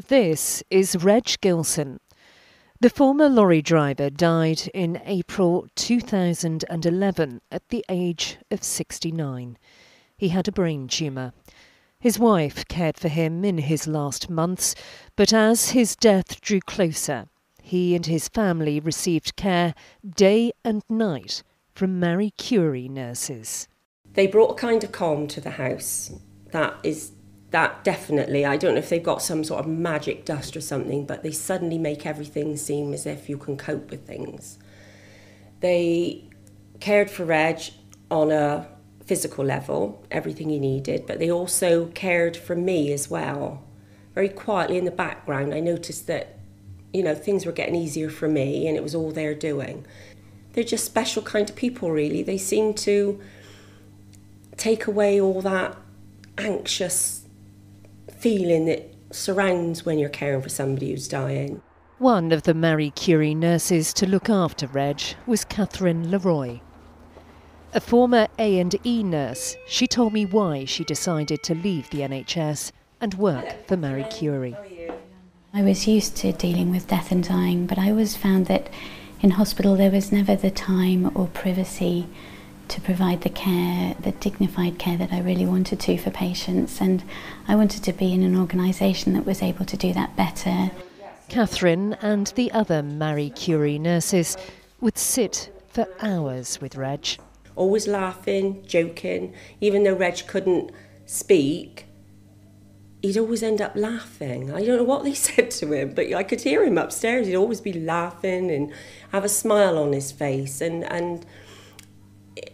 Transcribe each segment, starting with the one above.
This is Reg Gilson. The former lorry driver died in April 2011 at the age of 69. He had a brain tumour. His wife cared for him in his last months, but as his death drew closer, he and his family received care day and night from Marie Curie nurses. They brought a kind of calm to the house. That definitely, I don't know if they've got some sort of magic dust or something, but they suddenly make everything seem as if you can cope with things. They cared for Reg on a physical level, everything he needed, but they also cared for me as well. Very quietly in the background, I noticed that, things were getting easier for me and it was all they're doing. They're just special kind of people, really. They seem to take away all that anxious feeling that surrounds when you're caring for somebody who's dying. One of the Marie Curie nurses to look after Reg was Catherine Leroy. A former A&E nurse, she told me why she decided to leave the NHS and work for Marie Curie. I was used to dealing with death and dying, but I always found that in hospital there was never the time or privacy to provide the care, the dignified care that I really wanted to for patients, and I wanted to be in an organisation that was able to do that better. Catherine and the other Marie Curie nurses would sit for hours with Reg. Always laughing, joking. Even though Reg couldn't speak, he'd always end up laughing. I don't know what they said to him, but I could hear him upstairs. He'd always be laughing and have a smile on his face, and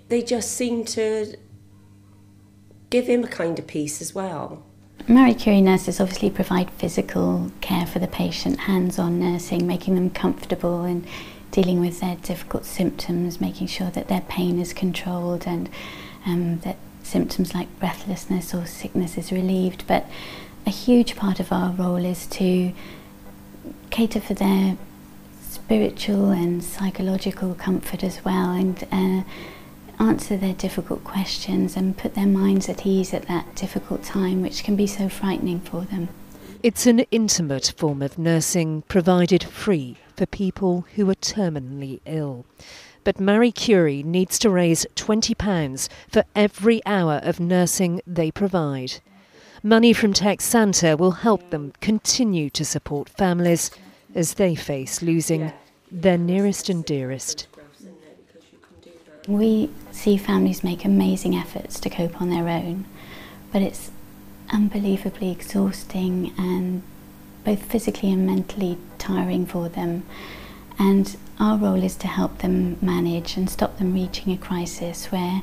they just seemed to give him a kind of peace as well. Marie Curie nurses obviously provide physical care for the patient, hands-on nursing, making them comfortable and dealing with their difficult symptoms, making sure that their pain is controlled and that symptoms like breathlessness or sickness is relieved. But a huge part of our role is to cater for their spiritual and psychological comfort as well, and answer their difficult questions and put their minds at ease at that difficult time, which can be so frightening for them. It's an intimate form of nursing provided free for people who are terminally ill. But Marie Curie needs to raise £20 for every hour of nursing they provide. Money from Tech Santa will help them continue to support families as they face losing their nearest and dearest. We see families make amazing efforts to cope on their own, but it's unbelievably exhausting and both physically and mentally tiring for them. And our role is to help them manage and stop them reaching a crisis where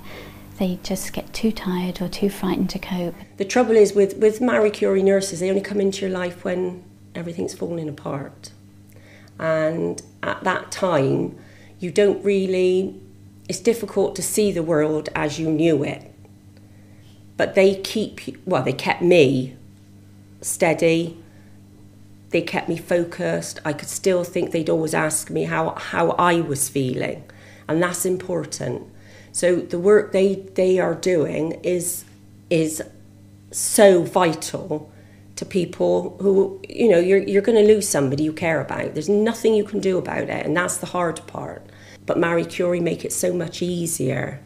they just get too tired or too frightened to cope. The trouble is with Marie Curie nurses, they only come into your life when everything's falling apart. And at that time, you don't really, it's difficult to see the world as you knew it. But they kept me steady. They kept me focused. I could still think they'd always ask me how I was feeling. And that's important. So the work they are doing is so vital to people who, you're going to lose somebody you care about. There's nothing you can do about it, and that's the hard part. But Marie Curie make it so much easier.